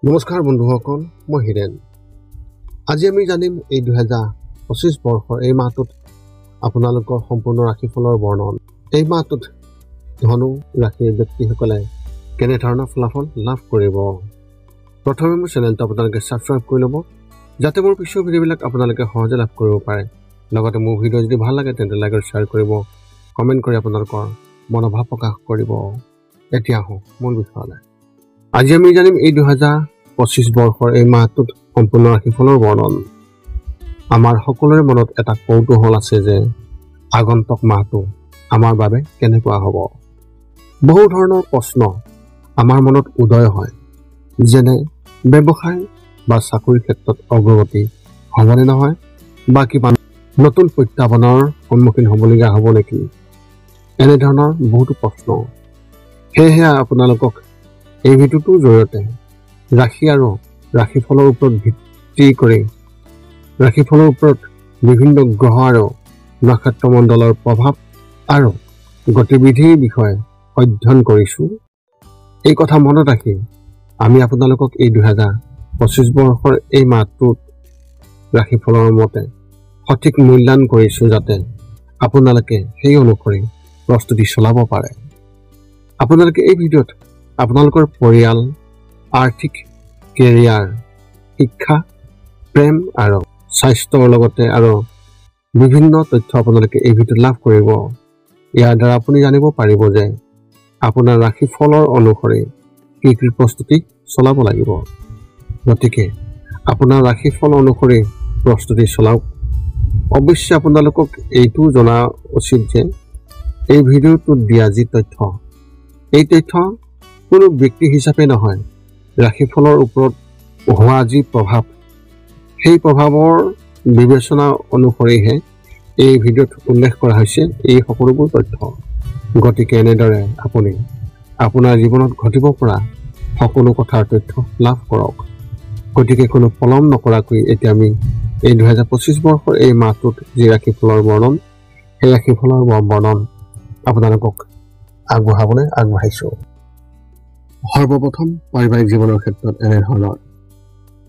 নমস্কাৰ বন্ধুসকল, মই হিৰেন। আজি আমি জানিম এই 2025 বৰ্ষৰ এই মাহটোত আপোনালোকৰ সম্পূৰ্ণ ৰাশিফলৰ বৰ্ণন। এই মাহটোত ধনু ৰাশিৰ ব্যক্তিসকলে কেনেধৰণৰ ফলাফল লাভ কৰিব। প্ৰথমে মোৰ চেনেলটো আপোনালোকে ছাবস্ক্ৰাইব কৰি ল'ব, যাতে মোৰ পিছৰ ভিডিঅ'বিলাক আপোনালোকে সহজে লাভ কৰিব পাৰে। লগতে মোৰ ভিডিঅ' যদি ভাল লাগে তেন্তে লাইক আৰু শ্বেয়াৰ কৰিব, কমেণ্ট কৰি আপোনালোকৰ মনোভাৱ প্ৰকাশ কৰিব। এতিয়া আহোঁ মূল বিষয়লৈ। আজি আমি জানিম এই 2025 বৰ্ষৰ এই মাহটোত সম্পূৰ্ণ ৰাশিফলৰ বৰ্ণন। আমাৰ সকলোৰে মনত এটা কৌতূহল আছে যে আগন্তুক মাহটো আমাৰ বাবে কেনেকুৱা হ'ব। বহু ধৰণৰ প্ৰশ্ন আমাৰ মনত উদয় হয়, যেনে ব্যৱসায় বা চাকৰিৰ ক্ষেত্ৰত অগ্ৰগতি হ'বনে নহয়, বা কিবা নতুন প্ৰত্যাহ্বানৰ সন্মুখীন হ'বলগীয়া হ'ব নেকি, এনেধৰণৰ বহুতো প্ৰশ্ন। সেয়েহে আপোনালোকক এই ভিডিঅ'টোৰ জৰিয়তে ৰাশি আৰু ৰাশিফলৰ ওপৰত ভিত্তি কৰি ৰাশিফলৰ ওপৰত বিভিন্ন গ্ৰহ আৰু নক্ষত্ৰমণ্ডলৰ প্ৰভাৱ আৰু গতিবিধিৰ বিষয়ে অধ্যয়ন কৰিছোঁ। এই কথা মনত ৰাখি আমি আপোনালোকক এই 2025 বৰ্ষৰ এই মাহটোত ৰাশিফলৰ মতে সঠিক মূল্যায়ন কৰিছোঁ, যাতে আপোনালোকে সেই অনুসৰি প্ৰস্তুতি চলাব পাৰে। আপোনালোকে এই ভিডিঅ'ত আপোনালোকৰ পৰিয়াল, আৰ্থিক, কেৰিয়াৰ, শিক্ষা, প্ৰেম আৰু স্বাস্থ্যৰ লগতে আৰু বিভিন্ন তথ্য আপোনালোকে এই ভিডিঅ'ত লাভ কৰিব। ইয়াৰ দ্বাৰা আপুনি জানিব পাৰিব যে আপোনাৰ ৰাশিফলৰ অনুসৰি কি কি প্ৰস্তুতি চলাব লাগিব। গতিকে আপোনাৰ ৰাশিফল অনুসৰি প্ৰস্তুতি চলাওক। অৱশ্যে আপোনালোকক এইটো জনা উচিত যে এই ভিডিঅ'টোত দিয়া যি তথ্য, এই তথ্য কোনো ব্যক্তি হিচাপে নহয়, ৰাশিফলৰ ওপৰত হোৱা যি প্ৰভাৱ, সেই প্ৰভাৱৰ বিবেচনা অনুসৰিহে এই ভিডিঅ'ত উল্লেখ কৰা হৈছে এই সকলোবোৰ তথ্য। গতিকে এনেদৰে আপুনি আপোনাৰ জীৱনত ঘটিব পৰা সকলো কথাৰ তথ্য লাভ কৰক। গতিকে কোনো পলম নকৰাকৈ এতিয়া আমি এই 2025 বৰ্ষৰ এই মাহটোত যি ৰাশিফলৰ বৰ্ণন, সেই ৰাশিফলৰ বৰ্ণন আপোনালোকক আগবঢ়াইছোঁ। সৰ্বপ্ৰথম পাৰিবাৰিক জীৱনৰ ক্ষেত্ৰত এনেধৰণৰ।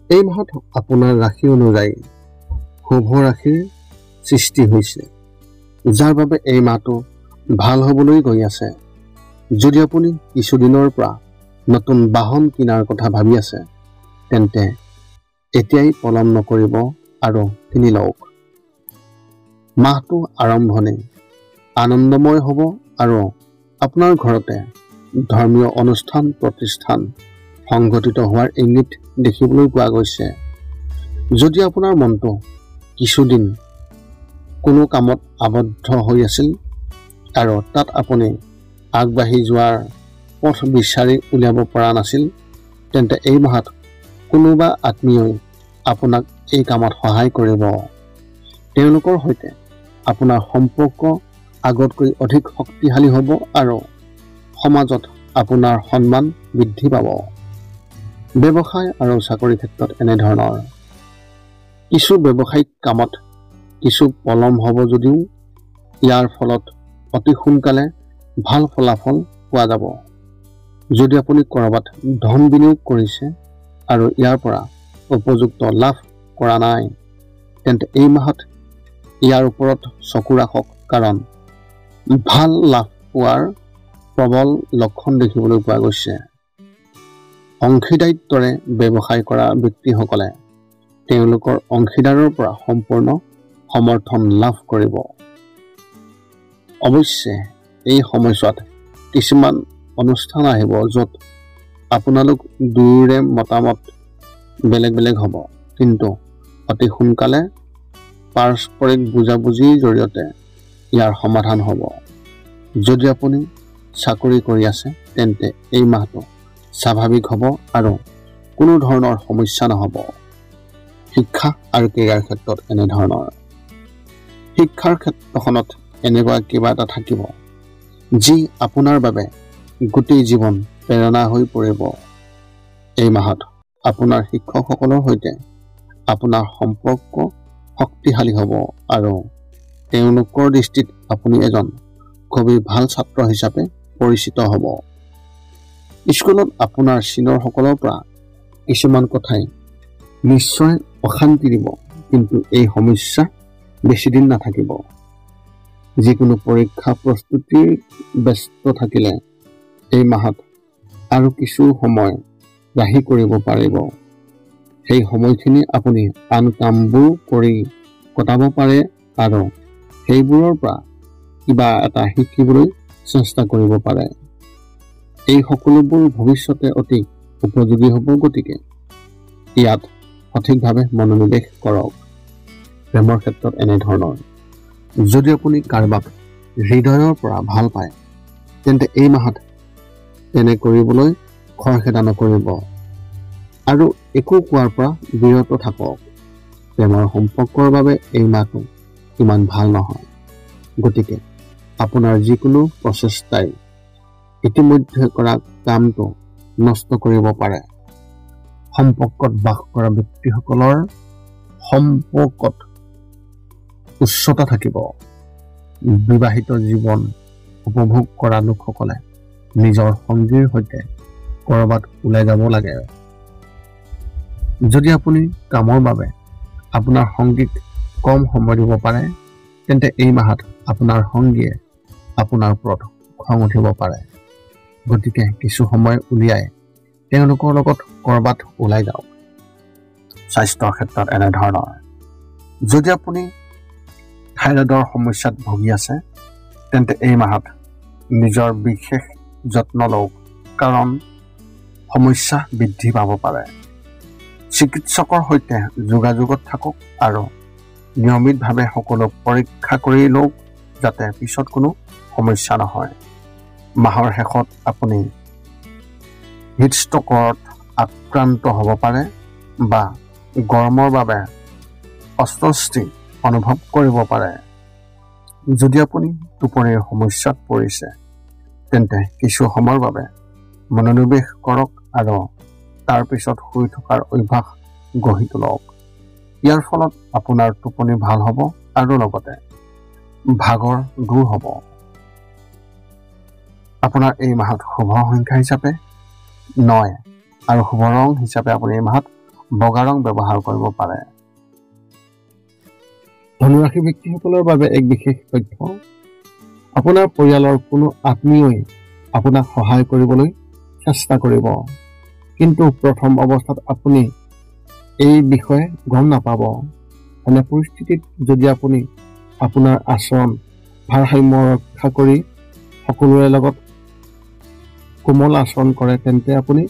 এই মাহত আপোনাৰ ৰাশি অনুযায়ী শুভ ৰাশিৰ সৃষ্টি হৈছে, যাৰ বাবে এই মাহটো ভাল হ'বলৈ গৈ আছে। যদি আপুনি কিছুদিনৰ পৰা নতুন বাহন কিনাৰ কথা ভাবি আছে, তেন্তে এতিয়াই পলম নকৰিব আৰু কিনি লওক। মাহটো আৰম্ভণি আনন্দময় হ'ব আৰু আপোনাৰ ঘৰতে ধৰ্মীয় অনুষ্ঠান প্ৰতিষ্ঠান সংঘটিত হোৱাৰ ইংগিত দেখিবলৈ পোৱা গৈছে। যদি আপোনাৰ মনটো কিছুদিন কোনো কামত আবদ্ধ হৈ আছিল আৰু তাত আপুনি আগবাঢ়ি যোৱাৰ পথ বিচাৰি উলিয়াব পৰা নাছিল, তেন্তে এই মাহত কোনোবা আত্মীয়ই আপোনাক এই কামত সহায় কৰিব। তেওঁলোকৰ সৈতে আপোনাৰ সম্পৰ্ক আগতকৈ অধিক শক্তিশালী হ'ব আৰু সমাজত আপোনাৰ সন্মান বৃদ্ধি পাব। ব্যৱসায় আৰু চাকৰিৰ ক্ষেত্ৰত এনেধৰণৰ। কিছু ব্যৱসায়িক কামত কিছু পলম হ'ব যদিও ইয়াৰ ফলত অতি সোনকালে ভাল ফলাফল পোৱা যাব। যদি আপুনি ক'ৰবাত ধন বিনিয়োগ কৰিছে আৰু ইয়াৰ পৰা উপযুক্ত লাভ কৰা নাই, তেন্তে এই মাহত ইয়াৰ ওপৰত চকু ৰাখক, কাৰণ ভাল লাভ পোৱাৰ প্ৰবল লক্ষণ দেখিবলৈ পোৱা গৈছে। অংশীদাৰিত্বৰে ব্যৱসায় কৰা ব্যক্তিসকলে তেওঁলোকৰ অংশীদাৰৰ পৰা সম্পূৰ্ণ সমৰ্থন লাভ কৰিব। অৱশ্যে এই সময়ছোৱাত কিছুমান অনুষ্ঠান আহিব য'ত আপোনালোক দুয়োৰে মতামত বেলেগ বেলেগ হ'ব, কিন্তু অতি সোনকালে পাৰস্পৰিক বুজাবুজিৰ জৰিয়তে ইয়াৰ সমাধান হ'ব। যদি আপুনি চাকৰি কৰি আছে, তেন্তে এই মাহটো স্বাভাৱিক হ'ব আৰু কোনো ধৰণৰ সমস্যা নহ'ব। শিক্ষা আৰু কেৰিয়াৰ ক্ষেত্ৰত এনেধৰণৰ। শিক্ষাৰ ক্ষেত্ৰখনত এনেকুৱা কিবা এটা থাকিব যি আপোনাৰ বাবে গোটেই জীৱন প্ৰেৰণা হৈ পৰিব। এই মাহত আপোনাৰ শিক্ষকসকলৰ সৈতে আপোনাৰ সম্পৰ্ক শক্তিশালী হ'ব আৰু তেওঁলোকৰ দৃষ্টিত আপুনি এজন খুবেই ভাল ছাত্ৰ হিচাপে পৰিচিত হ'ব। স্কুলত আপোনাৰ ছিনিয়ৰসকলৰ পৰা কিছুমান কথাই নিশ্চয় অশান্তি দিব, কিন্তু এই সমস্যা বেছি দিন নাথাকিব। যিকোনো পৰীক্ষা প্ৰস্তুতিৰ ব্যস্ত থাকিলে এই মাহত আৰু কিছু সময় ৰাহি কৰিব পাৰিব। সেই সময়খিনি আপুনি আন কামবোৰ কৰি কটাব পাৰে আৰু সেইবোৰৰ পৰা কিবা এটা শিকিবলৈ চেষ্টা কৰিব পাৰে। এই সকলোবোৰ ভৱিষ্যতে অতি উপযোগী হ'ব, গতিকে ইয়াত সঠিকভাৱে মনোনিৱেশ কৰক। প্ৰেমৰ ক্ষেত্ৰত এনেধৰণৰ, যদি আপুনি কাৰোবাক হৃদয়ৰ পৰা ভাল পায় তেন্তে এই মাহত তেনে কৰিবলৈ খৰখেদা নকৰিব আৰু একো কোৱাৰ পৰা বিৰত থাকক। প্ৰেমৰ সম্পৰ্কৰ বাবে এই মাহটো ইমান ভাল নহয়, গতিকে আপোনাৰ যিকোনো প্ৰচেষ্টাই ইতিমধ্যে কৰা কামটো নষ্ট কৰিব পাৰে। সম্পৰ্কত বাস কৰা ব্যক্তিসকলৰ সম্পৰ্কত উচ্চতা থাকিব। বিবাহিত জীৱন উপভোগ কৰা লোকসকলে নিজৰ সংগীৰ সৈতে ক'ৰবাত ওলাই যাব লাগে। যদি আপুনি কামৰ বাবে আপোনাৰ সংগীক কম সময় দিব পাৰে তেন্তে এই মাহত আপোনাৰ সংগীয়ে আপোনাৰ ওপৰত খং উঠিব পাৰে। গতিকে কিছু সময় উলিয়াই তেওঁলোকৰ লগত ক'ৰবাত ওলাই যাওক। স্বাস্থ্যৰ ক্ষেত্ৰত এনেধৰণৰ, যদি আপুনি থাইৰয়ডৰ সমস্যাত ভুগি আছে তেন্তে এই মাহত নিজৰ বিশেষ যত্ন লওক, কাৰণ সমস্যা বৃদ্ধি পাব পাৰে। চিকিৎসকৰ সৈতে যোগাযোগত থাকক আৰু নিয়মিতভাৱে সকলো পৰীক্ষা কৰি লওক যাতে পিছত কোনো সমস্যা নহয়। মাহৰ শেষত আপুনি হিটষ্ট্ৰ'কত আক্ৰান্ত হ'ব পাৰে বা গৰমৰ বাবে অস্বস্তি অনুভৱ কৰিব পাৰে। যদি আপুনি টোপনিৰ সমস্যাত পৰিছে তেন্তে কিছু সময়ৰ বাবে মনোনিৱেশ কৰক আৰু তাৰ পিছত শুই থকাৰ অভ্যাস গঢ়ি তোলক। ইয়াৰ ফলত আপোনাৰ টোপনি ভাল হ'ব আৰু লগতে ভাগৰ দূৰ হ'ব। আপোনাৰ এই মাহত শুভ সংখ্যা হিচাপে 9 আৰু শুভ ৰং হিচাপে আপুনি এই মাহত বগা ৰং ব্যৱহাৰ কৰিব পাৰে। ধনুৰাশি ব্যক্তিসকলৰ বাবে এক বিশেষ তথ্য, আপোনাৰ পৰিয়ালৰ কোনো আত্মীয়ই আপোনাক সহায় কৰিবলৈ চেষ্টা কৰিব, কিন্তু প্ৰথম অৱস্থাত আপুনি এই বিষয়ে গম নাপাব। এনে পৰিস্থিতিত যদি আপুনি আপোনাৰ আচৰণ ভাৰসাম্য ৰক্ষা কৰি সকলোৰে লগত কোমল আচৰণ কৰে তেন্তে আপুনি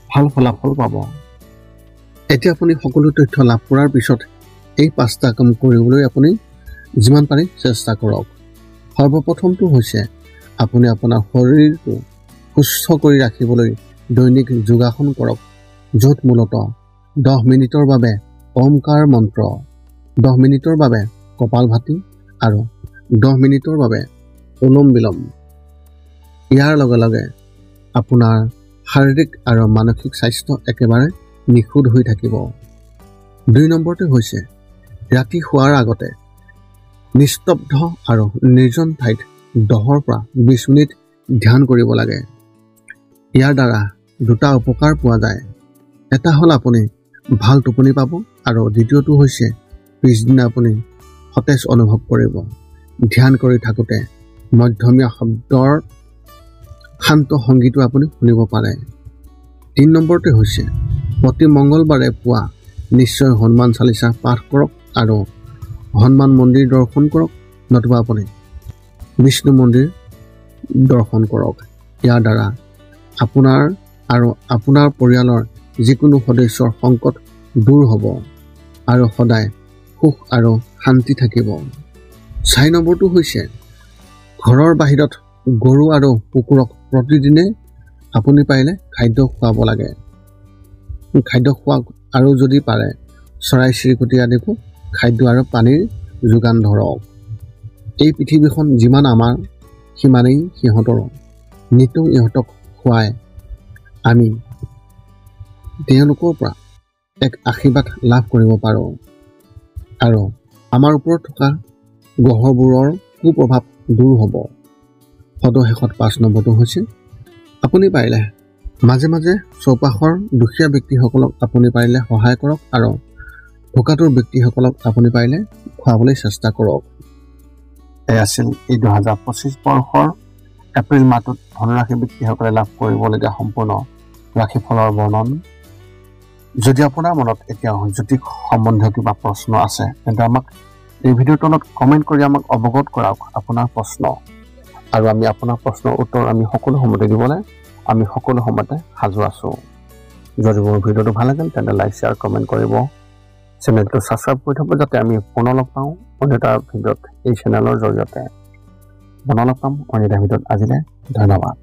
ভাল ফলাফল পাব। এতিয়া আপুনি সকলো তথ্য লাভ কৰাৰ পিছত এই 5টা কাম কৰিবলৈ আপুনি যিমান পাৰে চেষ্টা কৰক। সৰ্বপ্ৰথমটো হৈছে আপুনি আপোনাৰ শৰীৰটো সুস্থ কৰি ৰাখিবলৈ দৈনিক যোগাসন কৰক, য'ত মূলতঃ 10 মিনিটৰ বাবে ওমকাৰ মন্ত্ৰ, 10 মিনিটৰ বাবে কপালভাতি আৰু 10 মিনিটৰ বাবে অনুলোম বিলোম। ইয়াৰ লগে লগে আপোনাৰ শাৰীৰিক আৰু মানসিক স্বাস্থ্য একেবাৰে নিখুঁত হৈ থাকিব। 2 নম্বৰটো হৈছে ৰাতি শোৱাৰ আগতে নিস্তব্ধ আৰু নিৰ্জন ঠাইত 10 পৰা 20 মিনিট ধ্যান কৰিব লাগে। ইয়াৰ দ্বাৰা 2টা উপকাৰ পোৱা যায়। এটা হ'ল আপুনি ভাল টোপনি পাব আৰু দ্বিতীয়টো হৈছে পিছদিনা আপুনি সতেজ অনুভৱ কৰিব। ধ্যান কৰি থাকোঁতে মধ্যমীয়া শব্দৰ শান্ত সংগীতো আপুনি শুনিব পাৰে। 3 নম্বৰটো হৈছে প্ৰতি মঙ্গলবাৰে পুৱা নিশ্চয় হনুমান চালিচা পাঠ কৰক আৰু হনুমান মন্দিৰ দৰ্শন কৰক, নতুবা আপুনি বিষ্ণু মন্দিৰ দৰ্শন কৰক। ইয়াৰ দ্বাৰা আপোনাৰ আৰু আপোনাৰ পৰিয়ালৰ যিকোনো সদস্যৰ সংকট দূৰ হ'ব আৰু সদায় সুখ আৰু শান্তি থাকিব। 4 নম্বৰটো হৈছে ঘৰৰ বাহিৰত গৰু আৰু কুকুৰক প্ৰতিদিনে আপুনি পাৰিলে খাদ্য খুৱাব লাগে। খাদ্য খোৱাওক আৰু যদি পাৰে চৰাই চিৰিকটি আদিকো খাদ্য আৰু পানীৰ যোগান ধৰক। এই পৃথিৱীখন যিমান আমাৰ সিমানেই সিহঁতৰো। নিতৌ ইহঁতক খুৱাই আমি তেওঁলোকৰ পৰা এক আশীৰ্বাদ লাভ কৰিব পাৰোঁ আৰু আমাৰ ওপৰত থকা গ্ৰহবোৰৰ কুপ্ৰভাৱ দূৰ হ'ব। সদশেষত 5 নম্বৰটো হৈছে আপুনি পাৰিলে মাজে মাজে চৌপাশৰ দুখীয়া ব্যক্তিসকলক আপুনি পাৰিলে সহায় কৰক আৰু ভোকাতুৰ ব্যক্তিসকলক আপুনি পাৰিলে খুৱাবলৈ চেষ্টা কৰক। এই আছিল এই 2025 বৰ্ষৰ এপ্ৰিল মাহটোত ধনুৰাশি ব্যক্তিসকলে লাভ কৰিবলগীয়া সম্পূৰ্ণ ৰাশিফলৰ বৰ্ণন। যদি আপোনাৰ মনত এতিয়াও জ্যোতিষ সম্বন্ধীয় কিবা প্ৰশ্ন আছে তেন্তে আমাক এই ভিডিঅ'ৰ তলত কমেণ্ট কৰি আমাক অৱগত কৰাওক আপোনাৰ প্ৰশ্ন, আৰু আমি আপোনাৰ প্ৰশ্নৰ উত্তৰ আমি সকলো সময়তে দিবলৈ আমি সকলো সময়তে সাজু আছোঁ। যদি মোৰ ভিডিঅ'টো ভাল লাগিল তেন্তে লাইক শ্বেয়াৰ কমেণ্ট কৰিব, চেনেলটো ছাবস্ক্ৰাইব কৰি থ'ব যাতে আমি পুনৰ লগ পাওঁ অন্য এটা ভিডিঅ'ত এই চেনেলৰ জৰিয়তে। পুনৰ লগ পাম অন্য এটা ভিডিঅ'ত। আজিলৈ ধন্যবাদ।